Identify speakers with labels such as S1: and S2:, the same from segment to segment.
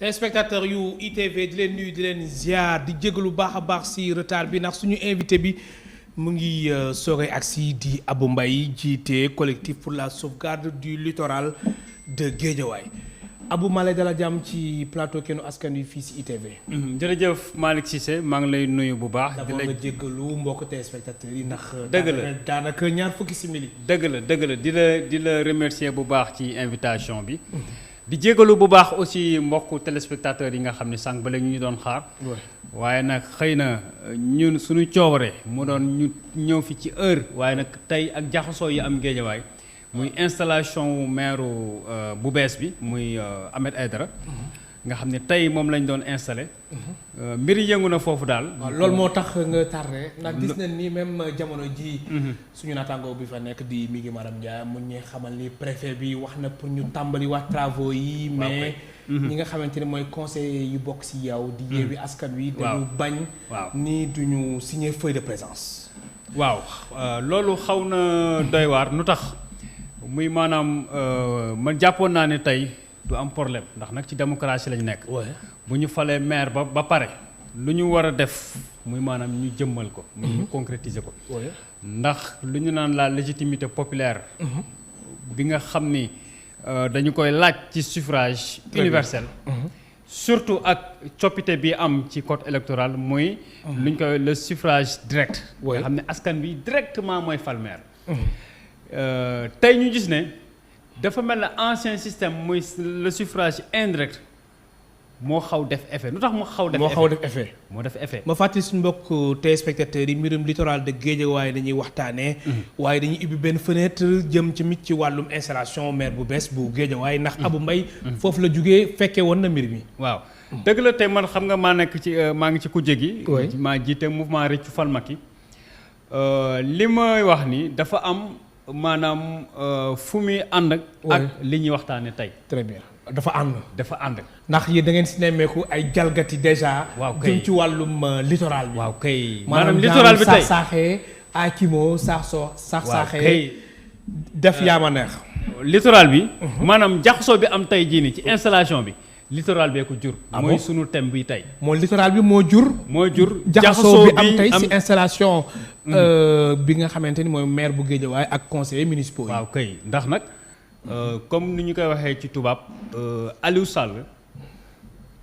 S1: téléspectateur yu ITV di leen nuyu di leen ziar di jégalu baax a baax si retard bi ndax suñu invité bi mu ngi soogay agsi di Abou Mbaye jiite collectif pour la sauvegarde du littoral de Guédiawaye Abou maa lay dalal jàmm ci plateau Kennu Askan Wi fii si ITV.
S2: jërëjëf Malick Cissé maa ngi lay nuyu bu baax.
S1: di la jégalu mbokk téléspectateurs yi ndax.
S2: dëgg la
S1: daanaka ñaar fukki simili.
S2: dëgg la di la remercier bu baax ci invitation bi. di jégalu bu baax aussi mbokku téléspectateurs yi nga xam ne sànq ba léegi ñu doon xaar. waaye nag xëy na ñun suñu coobare mu doon ñu ñëw fi ci heure waaye nag tey ak jaxasoo yi am Guédiawaye muy installation wu maire bu bees bi muy Ahmed Aïdara nga xam ne tey moom lañ doon installé. mbir yëngu na foofu daal.
S1: waaw loolu moo tax nga tardé ndax gis nañ ni même jamono ji suñu naataangoo bi fa nekk di mi ngi Maram Ndiaye mu ñuy xamal ni préfet bi wax na pour ñu tàmbali wax travaux yi. mais ñi nga xamante ne mooy conseil yu bokk si yow. di Yewwi Askan Wi. dañu bañ. ni duñu signer feuille de présence.
S2: waaw loolu xaw na doy waar nu tax muy maanaam man jàppoon naa ne tey. du am problème ndax nag ci démocratie lañu nekk. bu ñu falee maire ba pare lu ñu war a def muy maanaam ñu jëmmal ko. ñu concrétiser ko. ndax lu ñu naan la légitimité populaire. bi nga xam ni dañu koy laaj ci suffrage universel. surtout ak coppite bi am ci code électoral muy. lu ñu koy le suffrage direct. nga xam ne askan bi directement mooy fal maire. tey ñu gis ne. dafa mel ne ancien système muy le suffrage indirect moo xaw def effet lu tax mu xaw def effet moo def effet
S1: ma fàttali suñu mbokk téléspectateurs yi mbirum littoral de Guédiawaye dañuy waxtaanee waaye dañuy ubbi benn fenêtre jëm ci mit ci wàllum installation maire bu bees bu Guédiawaye ndax Abou Mbaye foofu la jógee fekkee woon na mbir mi
S2: waaw dëgg la tey man xam nga maa ngi ci kujje gi maa jiite mouvement Rëccu Fal Macky li may wax ni dafa am maanaam fu muy ànd ak li ñuy waxtaane tey.
S1: très bien dafa ànd. ndax yéen da ngeen si nemmeeku ay jalgati déjà.
S2: waaw kay
S1: jëm ci wàllum littoral bi.
S2: waaw kay maanaam littoral bi tey
S1: saaxee Akimo saaxee def yaa ma neex.
S2: littoral bi. maanaam jaxasoo bi am tey jii nii ci installation bi. littoral bee ko jur. mooy sunu thème bi tey.
S1: mooy littoral bi moo jur. jaxasoo bi am tey si installation. bi nga xamante ni mooy maire bu Guédiawaye ak conseillers municipaux yi.
S2: waaw kay ndax nag comme ni ñu koy waxee ci tubaab Aliou Sall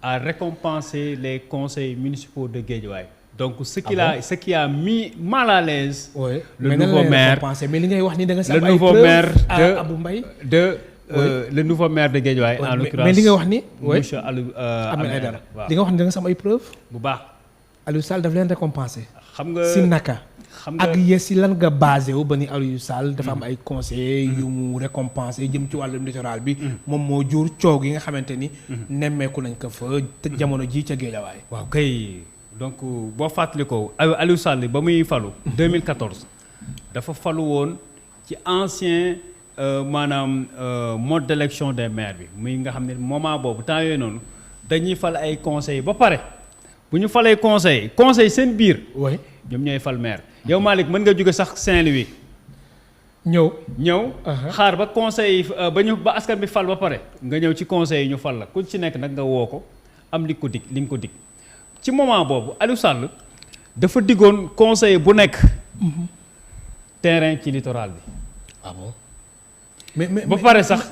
S2: a récompensé les conseils municipaux de Guédiawaye. donc ce qui a mis mal à l'aise. le nouveau maire
S1: mais li ngay wax ni da nga si am
S2: le nouveau maire de
S1: Abou Mbaye
S2: le nouveau maire de Guédiawaye. en l'occurrence
S1: mais li nga wax ni.
S2: monsieur Aliou
S1: Ahmed Aïdara li nga wax ni da nga si am ay preuves.
S2: bu baax.
S1: Aliou Sall daf leen récompensé.
S2: xam nga
S1: si naka. ak yéen si lan nga basé wu ba ni Aliou Sall dafa am ay conseillers yu mu récompensé jëm ci wàllum littoral bi. moom moo jur coow gi nga xamante ni. nemmeeku nañ ko fa te jamono ji ca Guédiawaye.
S2: waaw kay donc boo fàttali ko Aliou Sall ba muy falu. 2014 dafa falu woon ci ancien maanaam mode d'élection des maires bi muy nga xam ne moment boobu temps yooyu noonu dañuy fal ay conseillers ba pare bu ñu falee conseil seen biir. ñoom ñooy fal maire. yow Malick mën nga jóge sax Saint-Louis.
S1: ñëw.
S2: xaar ba conseil ba askan bi fal ba pare. nga ñëw ci conseil yi ñu fal la ku ci nekk nag nga woo ko am li nga ko dig ci moment boobu Aliou Sall dafa diggoon conseil bu nekk. terrain ci littoral bi.
S1: ah bon.
S2: ba pare sax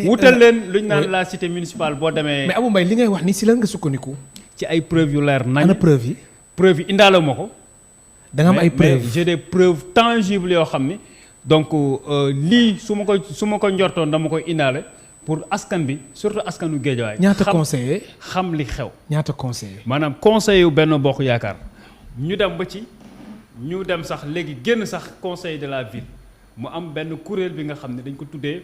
S2: wutal leen lu ñu naan la cité municipale boo demee.
S1: mais Abou Mbaye li ngay wax ni si lan nga sukkandiku.
S2: ci ay preuves yu leer nañ.
S1: ana preuve yi.
S2: preuve yi indaale ma ko.
S1: da nga am ay preuves
S2: mais j'ai des preuves tangibles yoo xam ni donc lii su ma ko njortoon dama koy indaale pour askan bi surtout askanu Guédiawaye.
S1: ñaata conseiller
S2: xam li xew.
S1: ñaata conseiller
S2: maanaam conseil yu Benno Bokk Yaakaar ñu dem ba ci ñu dem sax léegi génn sax conseil de la ville mu am benn kuréel bi nga xam ne dañ ko tuddee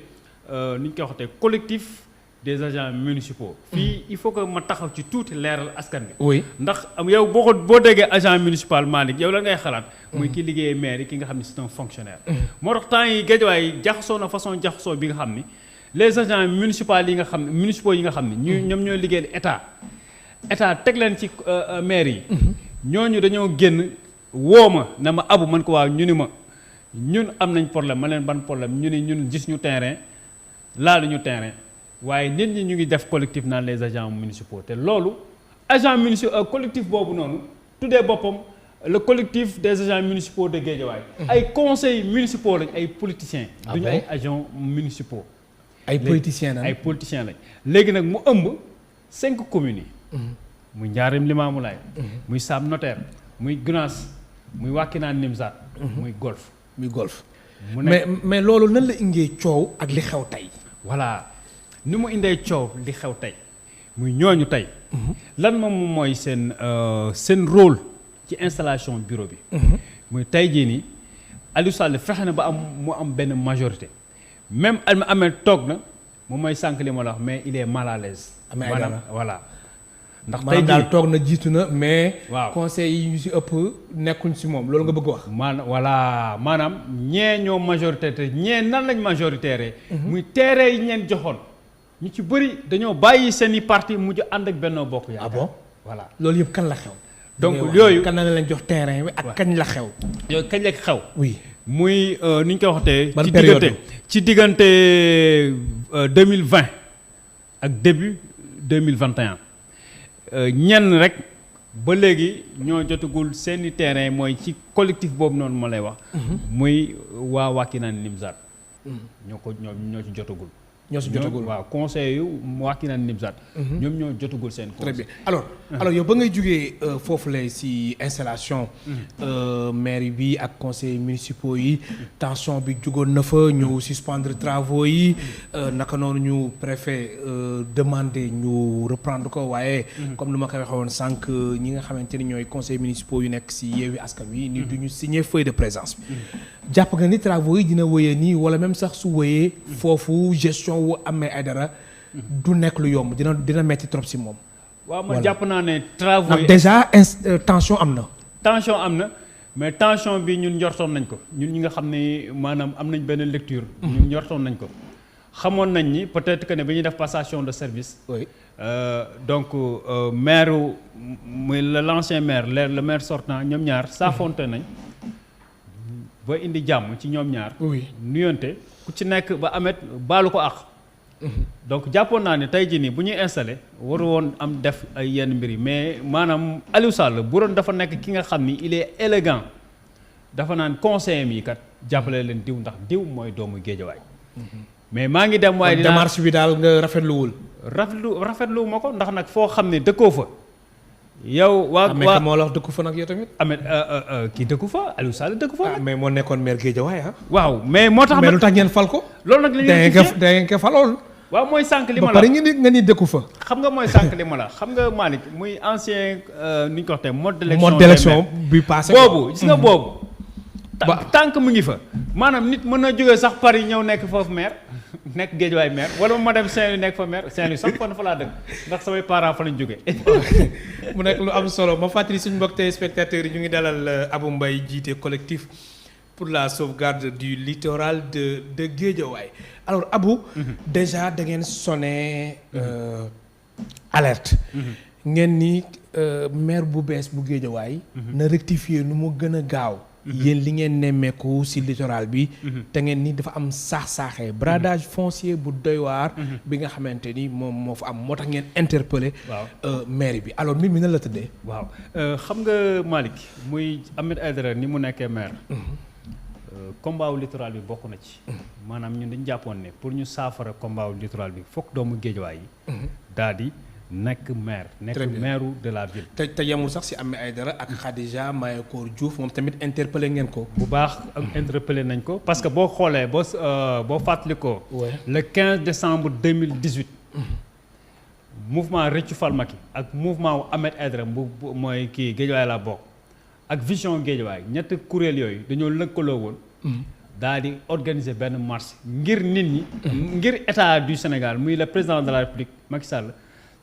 S2: ni ñu koy waxatee collectif des agents municipaux. fii il faut que ma taxaw ci tuuti leeral askan bi.
S1: oui
S2: ndax yow boo déggee agent municipal Malick yow la ngay xalaat. muy ki liggéeyee maire yi ki nga xam ne c'est un fonctionnaire. moo tax temps yi Guédiawaye jaxasoo na façon jaxasoo bi nga xam ni les agents municipaux yi nga xam ne ñoom ñooy liggéeyal état teg leen ci maire yi. ñooñu dañoo génn woo ma na ma Abou man ko waaw ñu ni ma ñun am nañ problème ma leen ban problème ñu ni ñun gis ñu terrain laalu ñu terrain. waaye nit ñi ñu ngi def collectif naan les agents municipaux te loolu agent municipal collectif boobu noonu tuddee boppam le collectif des agents municipaux de Guédiawaye ay conseils municipaux lañ ay politiciens duñu ay agents municipaux
S1: ay politiciens lañ
S2: ay politiciens lañ léegi nag mu ëmb 5 communes yi muy Ndiarème Limamoulaye muy Sam Notaire muy Gounass muy Wakhinane Nimzatt muy Golf
S1: mais loolu nan la indee coow ak li xew tey
S2: voilà ni mu indee coow li xew tey muy ñooñu tey lan moom mooy seen rôle ci installation bureau bi muy tey jii nii Aliou Sall fexe na ba mu am benn majorité même amee toog na moom mooy sànq li ma la wax mais il est mal à l'aise maanaam voilà ndax tey
S1: daal toog na jiitu na mais
S2: waaw
S1: conseil yi ñu si ëpp nekkuñ si moom loolu nga bëgg wax
S2: maanaam ñee ñoo majorité te ñee nan lañ majoritaire muy teere yi ñeen joxoon ñu ci bëri dañoo bàyyi seen i parti mujj ànd ak Benno Bokk Yaakaar.
S1: Ah bon
S2: voilà
S1: loolu yëpp kan la xew.
S2: donc yooyu
S1: kan la leen jox terrain bi ak kañ la xew.
S2: yooyu kañ la xew.
S1: oui
S2: muy ni ñu koy waxatee.
S1: ban période
S2: ci diggante 2020 ak début 2021 ñenn rek ba léegi ñoo jotagul seen i terrain mooy ci collectif boobu noonu ma lay wax. muy waa Wakhinane Nimzatt. ñoo ci jotagul.
S1: ñoo si jotagul
S2: waaw conseil yu Wakhinane Nimzatt. ñoom ñoo jotagul seen conseil.
S1: très bien alors yow ba ngay jógee foofu lay si installation. maire bi ak conseils municipaux yi. tension bi jugoon na fa ñëw suspendre travaux yi. naka noonu ñu préfet demandé ñu reprendre ko waaye. comme lu ma ko waxee woon sànq ñi nga xamante ni ñooy conseils municipaux yu nekk si Yewwi Askan Wi. ni duñu signer feuille de présence bi. jàpp nga ni travaux yi dina wëyee nii wala même sax su wëyee. foofu gestion wu amee ay dara. du nekk lu yomb dina metti trop si moom.
S2: waaw man jàpp naa ne travaux yi
S1: déjà tension am na.
S2: tension am na mais tension bi ñun njortoon nañ ko ñun ñi nga xam ne maanaam am nañ benn lecture. ñun njortoon nañ ko. xamoon nañ ni peut-être que ne bi ñuy def passation de service.
S1: oui
S2: donc maire muy l'ancien maire le maire sortant ñoom ñaar saafonte nañ. ba indi jàmm ci ñoom ñaar.
S1: oui
S2: nuyonte ku ci nekk ba amet baalu ko àq. donc jàppoon naa ne tey jii nii bu ñuy installé waru woon am def ay yenn mbir yi mais maanaam Aliou Sall bu doon dafa nekk ki nga xam ni il est élégant dafa naan conseiller mi kat jàppale leen diw ndax diw mooy doomu Géejawaay. mais maa ngi dem waaye dinaa
S1: démarche bi daal nga rafetluwul.
S2: rafetlu ma ko ndax nag foo xam ne dëkkoo fa. yow waa
S1: moo la wax dëkku fa nag yow tamit.
S2: kii dëkku fa Aliou Sall dëkku fa.
S1: mais moo nekkoon maire Guédiawaye ah.
S2: waaw mais moo tax.
S1: mais lu tax ngeen fal ko.
S2: loolu nag la ñuy
S1: da ngeen ko faloon.
S2: waaw mooy sànq li ma la
S1: ba pare nga ni dëkku fa.
S2: xam nga mooy sànq li ma la xam nga Malick muy ancien ni ñu ko waxee mode d'élection.
S1: mode d'élection bi passé.
S2: boobu gis nga boobu. tànk mu ngi fa. maanaam nit mën na jógee sax Paris ñëw nekk foofu maire. nekk Guédiawaye maire wala ma dem Saint-Louis nekk fa maire Saint-Louis sax kon fa laa dëkk ndax samay parents fa lañ jógee.
S1: mu nekk lu am solo ma fàttali suñu mbokk téléspectateurs yi ñu ngi dalal Abou Mbaye jiite collectif pour la sauvegarde du littoral de Guédiawaye alors Abou. déjà da ngeen sonné alerte. ngeen ni maire bu bees bu Guédiawaye. na rectifier nu mu gën a gaaw. yéen li ngeen nemmeeku ci littoral bi. te ngeen ni dafa am saax-saaxee bradage foncier bu doy waar. bi nga xamante ni moom moo fa am moo tax ngeen interpellé.
S2: waaw
S1: maire bi alors mbir mi nan la tëddee.
S2: waaw xam nga Malick muy Ahmed Aïdara ni mu nekkee maire. combat wu littoral bi bokk na ci. maanaam ñun dañu jàppoon ne pour ñu saafara combat wu littoral bi fokk doomu Géejawaay yi. daal di nekk maire. nekk maire de la ville.
S1: te yemul sax ci Ahmed Aïdara ak Khadija Mahécor Diouf moom tamit interpellé ngeen ko.
S2: bu baax ak interpellé nañ ko parce que boo xoolee boo fàttali ko. le 15 décembre 2018. mouvement Rëccu Falmaki ak mouvement wu Ahmed Aïdara bu mooy kii Géejawaay laa bokk ak vision Géejawaay ñetti kuréel yooyu dañoo lëkkaloo woon. daal di organiser benn marche ngir nit ñi. ngir état du Sénégal muy le président de la République Macky Sall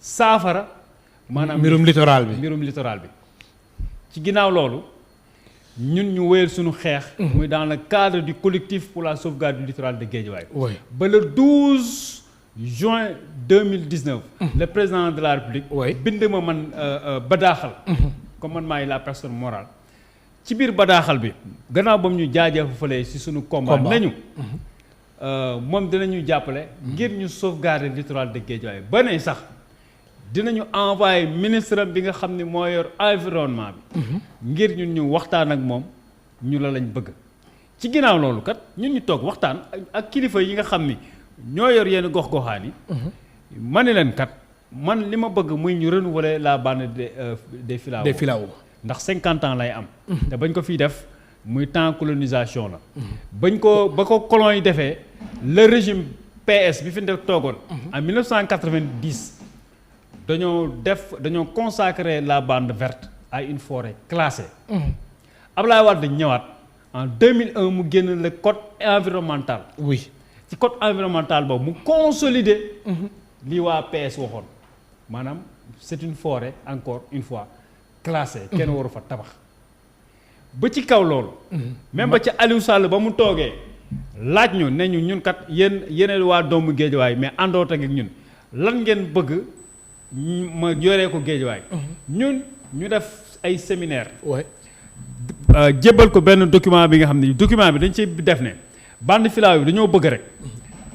S2: saafara. maanaam
S1: mbirum littoral
S2: bi. ci ginnaaw loolu ñun ñu wéyal suñu xeex. muy dans le cadre du collectif pour la sauvegarde du littoral de Guédiawaye. ba le 12 juin 2019. le président de la République. bind ma man badaaxal. comme man maay la personne morale. ci biir badaaxal bi gannaaw ba mu ñu jaajëfalee ci suñu combat nañu moom dinañu jàppale ngir ñu sauvegarder littoral de Guédiawaye ba ne sax dinañu envoyé ministre bi nga xam ne moo yor environnement bi ngir ñun ñu waxtaan ak moom ñu la lañ bëgg ci ginnaaw loolu kat ñun ñu toog waxtaan ak kilifa yi nga xam ni ñoo yor yenn gox-goxaan yi ma ne leen kat man li ma bëgg muy ñu renouveler la bande des filao ndax 50 ans lay am te bañ ko fiy def muy temps colonisation la ba ko colon yi defee le régime PS bi fi nekk toogoon en 1990 dañoo consacrer la bande verte à une forêt classée Abdoulaye Wade ñëwaat en 2001 mu génn le code environnemental
S1: oui
S2: ci code environnemental boobu mu consolider li waa PS waxoon maanaam c'est une forêt encore une fois classée kenn waru fa tabax ba ci kaw loolu même ba ci Aliou Sall ba mu toogee laaj ñu ne ñu ñun kat yéen waa doomu Guédiawaye mais àndoot ak ñun lan ngeen bëgg ma yoree ko Guédiawaye ñun ñu def ay séminaire jébbal ko benn document bi nga xam ne document bi dañ ci def ne bande filao bi dañoo bëgg rek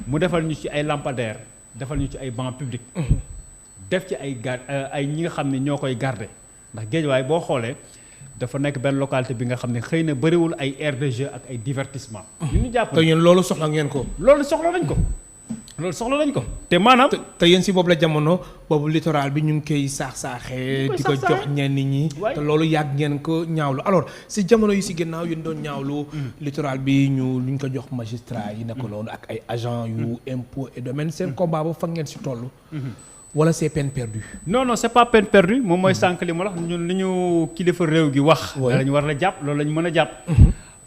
S2: mu defal ñu ci ay lampadaire defal ñu ci ay banc public def ci ay ñi nga xam ne ñoo koy garder ndax Guédiawaye boo xoolee dafa nekk benn localité bi nga xam ne xëy na bëriwul ay aire de jeu ak ay divertissement ñu jàpp
S1: te yéen loolu soxla ngeen ko
S2: loolu soxla nañ ko te maanaam
S1: te yéen si boobu la jamono boobu littoral bi ñu ngi koy saax-saaxee di ko jox ñenn ñi te loolu yàgg ngeen ko ñaawlu alors si jamono yi si ginnaaw yéen doon ñaawlu littoral bi luñ ko jox magistrat yi nekk loolu ak ay agent yu impôt et domaine seen combat ba fa ngeen si toll wala c'est peine perdue
S2: non c'est pas peine perdue moom mooy sànq li ma la ñun li ñu kilifa réew gi wax lañu war la jàpp loolu lañu mën a jàpp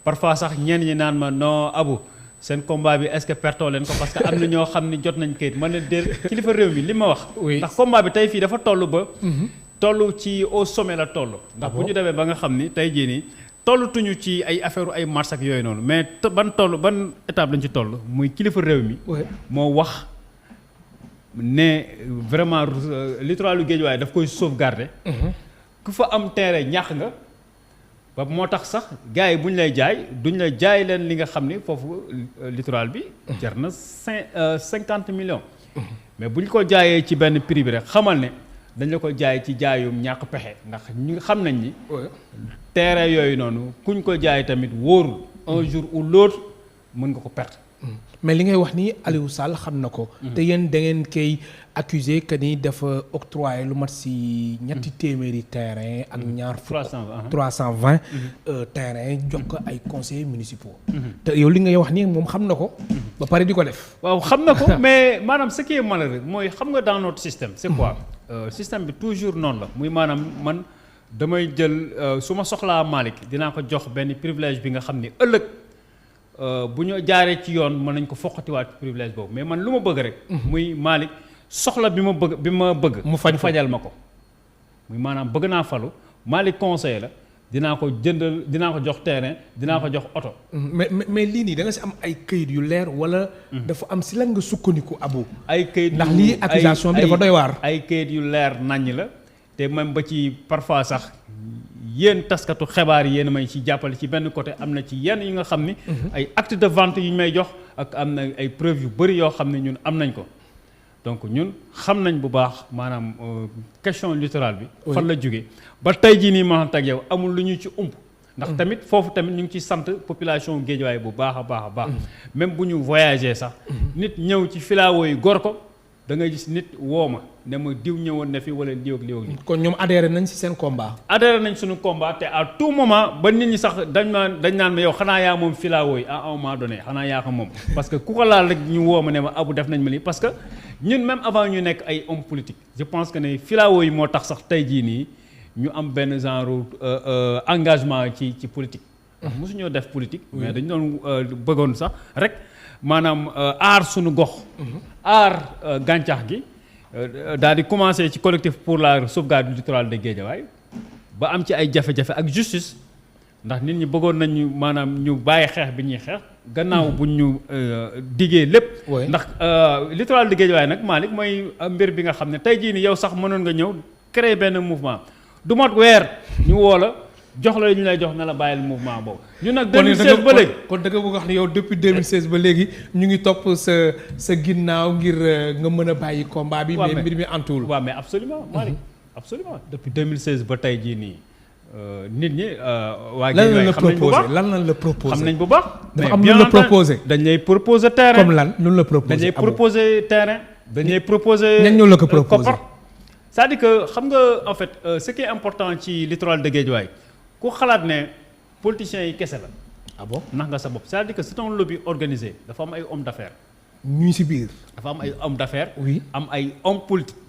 S2: parfois sax ñenn ñi naan ma non Abou seen combat bi est-ce que pertoo leen ko parce que am na ñoo xam ni jot nañ kayit ma ne déet kilifa réew mi li ma wax ndax combat bi tey fii dafa toll ba toll ci au sommet la toll ndax bu ñu demee ba nga xam ni tey jii nii tollatuñu ci ay affaire ay marche ak yooyu noonu mais ban étape lañ ci toll muy kilifa réew mi moo wax ne vraiment littoral lu Guédiawaye daf koy sauvegarder ku fa am terrain ñàkk nga ba moo tax sax gars yi bu ñu lay jaay duñ la jaay leen li nga xam ni foofu littoral bi jar na 50 millions mais bu ñu ko jaayee ci benn prix bi rek xamal ne dañ la ko jaay ci jaayum ñàkk pexe ndax ñu xam nañ ni terrain yooyu noonu kuñ ko jaay tamit wóorul un jour ou l'autre mën nga ko perte
S1: mais li ngay wax ni Aliou Sall xam na ko te yéen da ngeen koy accusé que ni dafa octroyé lu mat si ñetti téeméeri terrain ak ñaar fukk 320 terrain jox ko ay conseillers municipaux te yow li ngay wax nii moom xam na ko ba pare di ko def
S2: waaw xam na ko mais maanaam ce qui est malheureux mooy xam nga dans notre système c'est quoi système bi toujours noonu la muy maanaam man damay jël su ma soxlaa Malick dinaa ko jox benn privilège bi nga xam ni ëllëg bu ñu jaaree ci yoon mën nañ ko foqatiwaat privilège boobu mais man lu ma bëgg rek muy Malick soxla bi ma bëgg mu fajal ma ko muy maanaam bëgg naa falu Malick conseil la dinaa ko jëndal dinaa ko jox terrain dinaa ko jox oto
S1: mais lii nii da nga si am ay këyit yu leer wala dafa am si lan nga sukkandiku Abou
S2: ay këyit
S1: ndax lii accusation bi dafa doy waar
S2: ay këyit yu leer naññ la te même ba ci parfois sax yéen taskatu xibaar yi yéen may ci jàppale ci benn côté am na ci yenn yi nga xam ni ay acte de vente yu ñu may jox ak am na ay preuves yu bëri yoo xam ne ñun am nañ ko donc ñun xam nañ bu baax maanaam question littorale bi fan la jógee ba tey jii nii ma tag yow amul lu ñu ci ump ndax tamit foofu tamit ñu ngi ci sant population Guédiawaye bu baax a baax même bu ñu voyagé sax nit ñëw ci filao yi gor ko da ngay gis nit woo ma ne ma diw ñëwoon na fi wala diw ak diw ak
S1: kon ñoom adhéré nañ ci seen combat.
S2: adhéré nañ suñu combat te à tout moment ba nit ñi sax dañ naan ma yow xanaa yaa moom filao yi à un moment donné xanaa yaa ko moom. parce que ku ko laal rek ñu woo ma ne ma Abou def nañ ma lii parce que ñun même avant ñu nekk ay hommes politiques je pense que ne filao yi moo tax sax tey jii nii ñu am benn genre engagement ci politique. mosuñoo def politique. mais dañu doon bëggoon sax rek. maanaam aar suñu gox aar gàncax gi daal di commencé ci collectif pour la sauvegarde du littoral de Guédiawaye ba am ci ay jafe-jafe ak justice ndax nit ñi bëggoon nañu maanaam ñu bàyyi xeex bi ñuy xeex gannaaw bu ñu diggee lépp ndax littoral de Guédiawaye nag Malick mooy mbir bi nga xam ne tey jii ni yow sax mënoon nga ñëw créer benn mouvement du mot weer ñu woo la jox la ñu lay jox na la bàyyil mouvement boobu. ñun nag 2016 ba léegi
S1: kon da nga bëgg wax ne yow depuis 2016 ba léegi ñu ngi topp sa ginnaaw ngir nga mën a bàyyi combat bi. mais mbir mi antuwul.
S2: waaw mais absolument Malick absolument depuis 2016 ba tey jii nii nit ñi. waa Guédiawaye xam nañ bu baax
S1: lan la proposé
S2: xam nañ bu baax.
S1: dafa am lu la proposé.
S2: dañ lay proposer terrain
S1: comme lan lu la proposé.
S2: dañ lay proposer terrain. dañ lay proposer
S1: ñan ñoo la ko proposé.
S2: c'est-à-dire que xam nga en fait ce qui est important ci littoral de Guédiawaye ku xalaat ne politiciens yi kese la.
S1: ah bon
S2: nax nga sa bopp c'est-à-dire que c'est un lobby organisé dafa am ay hommes d'affaires.
S1: ñu ci biir.
S2: dafa am ay hommes d'affaires.
S1: oui
S2: am ay hommes politiques.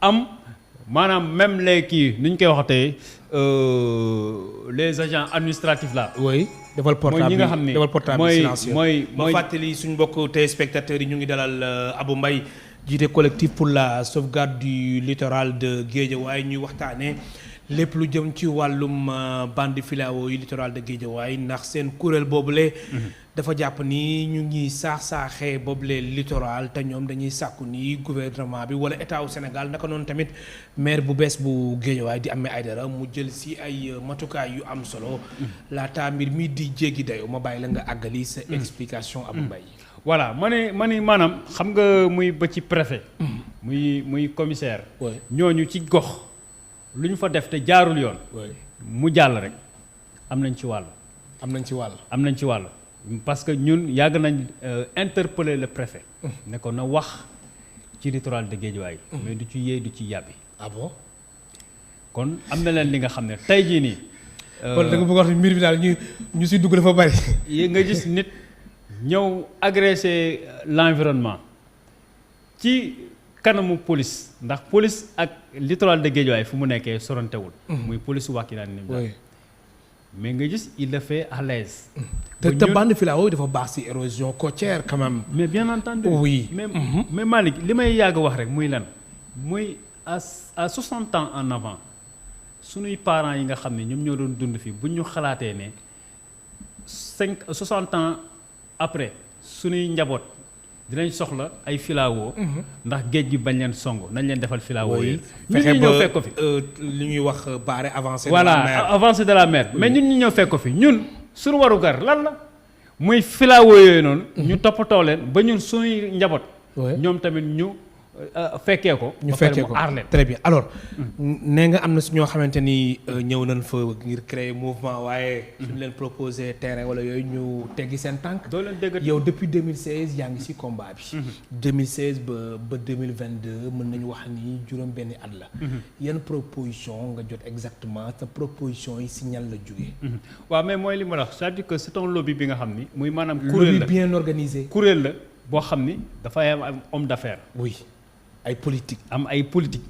S2: am maanaam même les kii nu ñu koy waxatee les agents administratifs là.
S1: oui defal portable
S2: mooy ñi nga xam ne
S1: defal portable silencieux.
S2: mooy
S1: ma fàttali suñu mbokk téléspectateurs yi ñu ngi dalal Abou Mbaye jiite collectif pour la sauvegarde du littoral de Guédiawaye ñuy waxtaanee lépp lu jëm ci wàllum bande filao yi littoral de Guédiawaye ndax seen kuréel boobule. dafa jàpp ni ñu ngi saaxee boobule littoral te ñoom dañuy sàkku ni gouvernement bi wala état wu Sénégal naka noonu tamit maire bu bees bu Guédiawaye di Ahmed Aïdara mu jël si ay matukaay yu am solo. laata mbir mi di jéggi dayoo ma bàyyi la nga àggali sa explication Abou Mbaye.
S2: voilà ma ne maanaam xam nga muy ba ci préfet. muy commissaire. ñooñu ci gox lu ñu fa def te jaarul yoon. mu jàll rek am nañ ci wàll.
S1: am nañ ci wàll.
S2: parce que ñun yàgg nañ interpeller le préfet. ne ko na wax ci littoral de Guédiawaye. mais du ci yéey du ci yàbbi.
S1: ah bon.
S2: kon am na leen li nga xam ne tey jii nii.
S1: kon da nga bëgg wax mbir bi daal ñu si dugg dafa bari.
S2: yi nga gis nit ñëw agresser l'environnement ci kanamu police ndax police ak littoral de Guédiawaye fu mu nekkee sorantewul. muy police Wakhinane Nimzatt. mais nga gis il le fait à l'aise.
S1: te bande filao dafa baax ci érosion côtière quand même.
S2: mais bien entendu.
S1: oui
S2: mais Malick li may yàgg wax rek muy lan muy à 60 ans en avant sunuy parents yi nga xam ne ñoom ñoo doon dund fii bu ñu xalaatee ne 60 ans après sunuy njaboot dinañ soxla ay filao. ndax géej gi bañ leen song nañ leen defal filao yi.
S1: fexe
S2: ñun ñu ñëw fekk ko fi.
S1: li ñuy wax barré avancé.
S2: voilà avancé de la mer mais ñun ñu ñëw fekk ko fi ñun suñu warugar lan la muy filao yooyu noonu. ñu toppatoo leen ba ñun suñuy njaboot. ñoom tamit ñu fekkee ko.
S1: ñu fekkee ko
S2: aar leen.
S1: très bien alors nee nga am na su ñoo xamante ni ñëw nañ fa ngir créer mouvement waaye. suñu leen proposé terrain wala yooyu ñu teggi seen tànk.
S2: doo leen dégg
S1: yow depuis 2016 yaa ngi ci combat bi. 2016 ba 2022 mën nañu wax ni juróom benni at la. yan proposition nga jot exactement sa proposition yi si ñan la jógee.
S2: waaw mais mooy li ma wax c'est-à-dire que c'est un lobby bi nga xam ni muy maanaam. kuréel la
S1: lobby bien organisé.
S2: kuréel la boo xam ni dafay am homme d'affaires.
S1: oui. ay politique
S2: am ay politique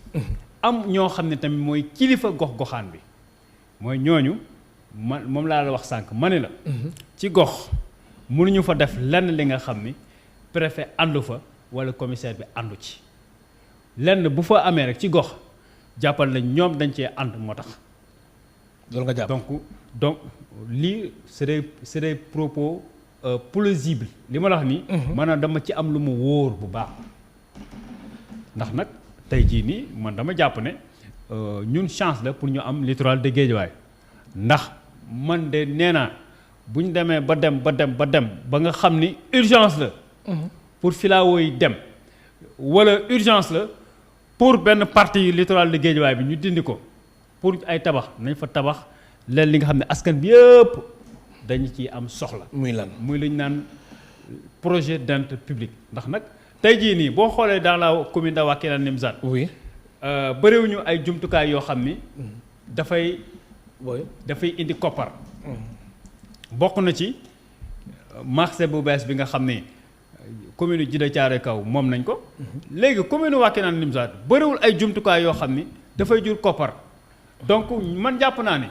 S2: am ñoo xam ne tamit mooy kilifa gox-goxaan bi mooy ñooñu moom laa la wax sànq ma ne la ci gox mënuñu fa def lenn li nga xam ni préfet àndu fa wala commissaire bi àndu ci lenn bu fa amee rek ci gox jàppal nañ ñoom dañ cee ànd moo tax
S1: loolu nga jàpp
S2: donc lii c'est des propos plausibles li ma la wax nii maanaam dama ci am lu mu wóor bu baax ndax nag tey jii nii man dama jàpp ne ñun chance la pour ñu am littoral de Guédiawaye ndax man de nee naa bu ñu demee ba dem ba nga xam ni urgence la pour filao yi dem wala urgence la pour benn partie littoral de Guédiawaye bi ñu dindi ko pour ay tabax nañ fa tabax leen li nga xam ne askan bi yëpp dañu ciy am soxla.
S1: muy lan
S2: muy lu ñu naan projet d'intérêt public ndax nag tey jii nii boo xoolee dans la commune de Wakhinane Nimzatt.
S1: oui.
S2: bëriwuñu ay jumtukaay yoo xam ni. dafay indi koppar. bokk na ci marché bu bees bi nga xam ni commune Djiddah Thiaroye Kaw moom nañ ko. léegi commune Wakhinane Nimzatt bëriwul ay jumtukaay yoo xam ni dafay jur koppar donc man jàpp naa ne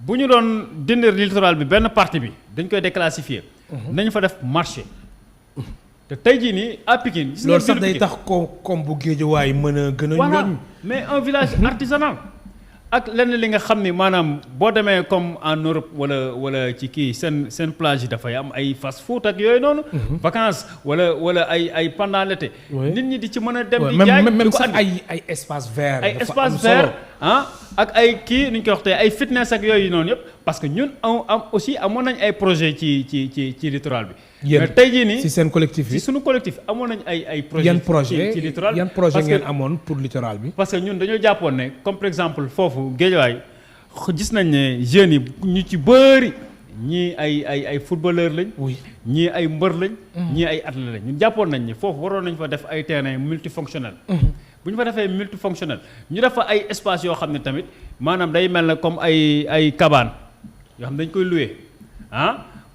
S2: bu ñu doon dindi littoral bi benn partie bi dañ koy déclassifier. nañ fa def marché. te tey jii nii à Pikine.
S1: loolu sax day tax koom bu Guédiawaye mën a gën a.
S2: voilà mais un village artisanal ak lenn li nga xam ni maanaam boo demee comme en Europe wala ci kii seen plage yi dafay am ay fast food ak yooyu noonu. vacances wala ay pendant l'été. nit ñi di ci mën a dem. di jaay
S1: même sax ay espace vert.
S2: ay espace vert ak ay kii nu ñu koy wax tey ay fitness ak yooyu noonu yëpp parce que ñun aussi amoon nañ ay projet ci littoral bi. mais tey jii nii
S1: si seen collectif yi
S2: si suñu collectif amoon nañ ay
S1: projet
S2: ci littoral
S1: yan projet ngeen amoon pour littoral bi.
S2: parce que ñun dañoo jàppoon ne comme par exemple foofu Guédiawaye gis nañ ne jeunes yi ñu ci bëri ñii ay footballeur lañ. ñii ay mbër lañ. ñii ay athlète lañ ñun jàppoon nañ ne foofu waroon nañ fa def ay terrain multifonctionnel. bu ñu fa defee multifonctionnel ñu def fa ay espace yoo xam ne tamit maanaam day mel ne comme ay cabane yoo xam ne dañ koy louer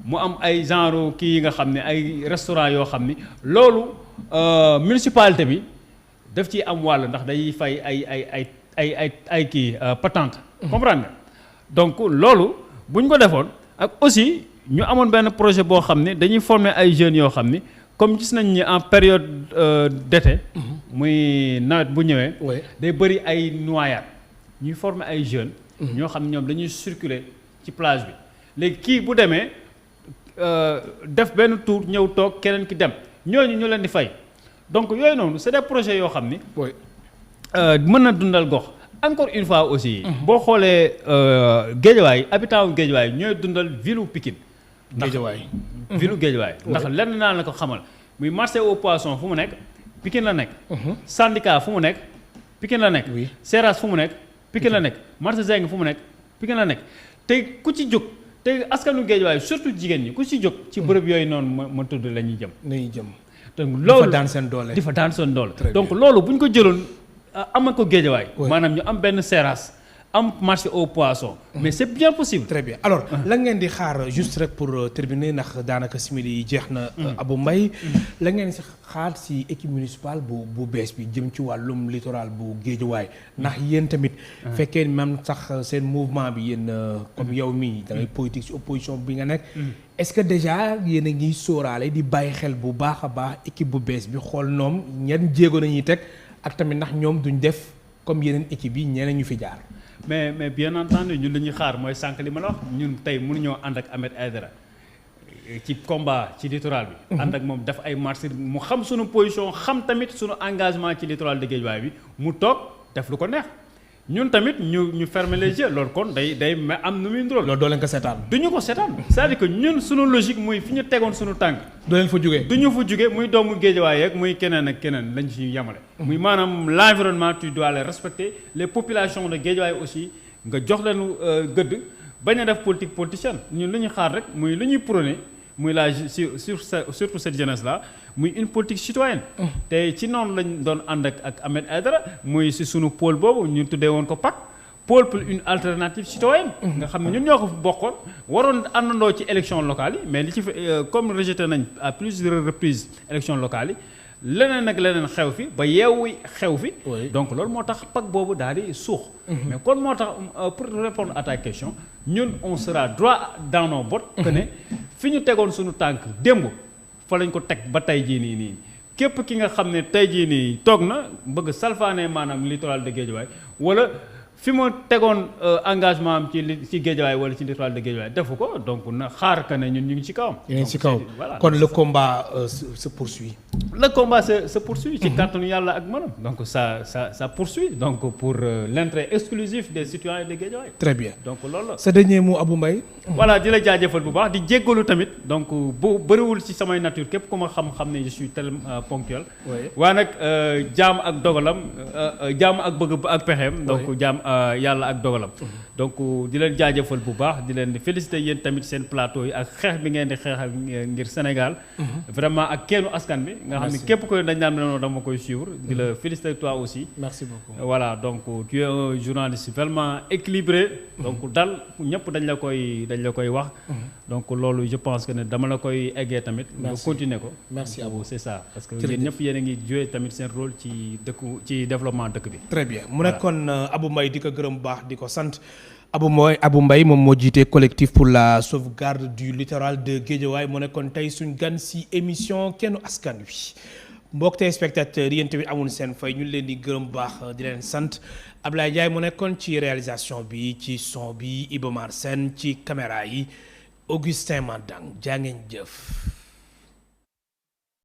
S2: mu am ay genre kii yi nga xam ne ay restaurant yoo xam ni loolu municipalité bi daf ciy am wàll ndax day fay ay kii patente. comprendre nga donc loolu bu ñu ko defoon ak aussi ñu amoon benn projet boo xam ne dañuy former ay jeunes yoo xam ni comme gis nañ ni en période d'été. muy nawet bu ñëwee. day bëri ay noyades ñuy former ay jeunes. ñoo xam ne ñoom dañuy circuler ci plage bi léegi kii bu demee. def benn tour ñëw toog keneen ki dem ñooñu ñu leen di fay donc yooyu noonu c'est des projets yoo xam ni. mën na dundal gox. encore une fois aussi. boo xoolee Guédiawaye habitant wu Guédiawaye ñooy dundal ville Pikine.
S1: Guédiawaye
S2: ville Guédiawaye ndax lenn naa la ko xamal muy marché au poisson fu mu nekk Pikine la nekk. syndicat fu mu nekk Pikine la nekk. Seras fu mu nekk Pikine la nekk marché Zeng fu mu nekk Pikine la nekk te ku ci jóg. te askanu Guédiawaye surtout jigéen ñi ku ci jóg ci bërëb yooyu noonu ma tudd la ñuy jëm. donc loolu
S1: di fa daan seen doole.
S2: di fa daan seen doole. donc loolu bu ñu ko jëloon amal ko Guédiawaye. maanaam ñu am benn Seras am marché au poisson. mais c'est bien possible.
S1: très bien alors la ngeen di xaar juste rek pour terminer ndax daanaka simili yi jeex na. Abou Mbaye la ngeen si xaar si équipe municipale bu bees bi jëm ci wàllum littoral bu Guédiawaye ndax yéen tamit. fekkee même sax seen mouvement bi yéen comme yow mii da ngay politique si opposition bi nga nekk. est-ce que déjà yéen a ngi sóoraale di bàyyi xel bu baax a baax équipe bu bees bi xool ñoom ñenn jéego nañuy teg ak tamit ndax ñoom duñ def comme yeneen équipe yi ñeneen ñu fi jaar.
S2: mais bien entendu ñun li ñuy xaar mooy sànq li ma la wax ñun tey mënuñoo ànd ak Ahmed Aïdara ci combat ci littoral bi. ànd ak moom def ay marches mu xam suñu position xam tamit suñu engagement ci littoral de Guédiawaye bi mu toog def lu ko neex ñun tamit ñu fermer les yeux loolu kon day mais am nu muy ndóol.
S1: loolu doo leen ko seetaan.
S2: du ñu ko seetaan c'est-à-dire que ñun suñu logique muy fi ñu tegoon suñu tànk.
S1: doo leen fa jógee.
S2: du ñu fa jógee muy doomu Guédiawaye ak muy keneen ak keneen lañ ci yamale. muy maanaam l'environnement tu dois le respecter les populations de Guédiawaye aussi nga jox leen gëdd bañ a def politique politicienne ñun li ñuy xaar rek muy li ñuy prôner muy surtout cette jeunesse là muy une politique citoyenne. te ci noonu lañ doon ànd ak Ahmed Aïdara muy si sunu pôle boobu ñu tuddee woon ko PAC pôle pour une alternative citoyenne. nga xam ne ñun ñoo ko bokkoon waroon àndandoo ci élection locale yi mais li ci comme rejeté nañ à plusieurs reprises élection locale yi leneen ak leneen xew fi ba yeewu xew fi. donc loolu moo tax PAC boobu daal di suux. mais kon moo tax pour répondre à ta question ñun on sera droit dans nos bottes. que ne fi ñu tegoon suñu tànk démb fa lañ ko teg ba tey jii nii képp ki nga xam ne tey jii nii toog na bëgg salfaane maanaam littoral de Guédiawaye wala fi ma tegoon engagement am ci Guédiawaye wala ci littoral de Guédiawaye defu ko donc na xaar que ne ñun ñu ngi ci kawam.
S1: ñu ngi ci kaw kon le combat se poursuit.
S2: le combat se poursuit. ci kàttanu yàlla ak mënam. donc ça poursuit donc pour l'intérêt exclusif des citoyens de Guédiawaye.
S1: très bien
S2: donc loolu la.
S1: sa dernier mot Abou Mbaye.
S2: voilà di la jaajëfal bu baax di jéggalu tamit donc bu bëriwul ci samay nature képp ku ma xam ne je suis tellement ponctuel. waaye nag jaam ak dogalam jaam ak bëgg ak pexeem. donc jaam yàlla ak dogalam. donc di leen jaajëfal bu baax di leen féliciter yéen tamit seen plateau yi ak xeex bi ngeen di xeexal ngir Sénégal. vraiment ak kennu askan bi. nga xam ne képp koy dañ naan ne dama koy suivre. di la féliciter toi aussi.
S1: merci beaucoup.
S2: voilà donc tu es un journaliste vraiment équilibré. donc dal ñëpp dañ la koy wax. donc loolu je pense que ne dama la koy eggee tamit. nga continuer ko.
S1: merci Abou
S2: c'est ça parce que yéen ñëpp yéen a ngi jouer tamit seen rôle ci développement dëkk bi.
S1: très bien mu nekkoon Abou Mbaye di ko gërëm bu baax di ko sant. Abou Mbaye moom moo jiite collectif pour la sauvegarde du littoral de Guédiawaye mu nekkoon tey suñ gan si émission kennu askan wi mbokk téléspectateurs yéen tamit amul seen fay ñu leen di gërëm bu baax di leen sant Ablaye Ndiaye mu nekkoon ci réalisation bi ci son bi Iba Mar Sène ci caméra yi Augustin Mandang jaa ngeen jëf.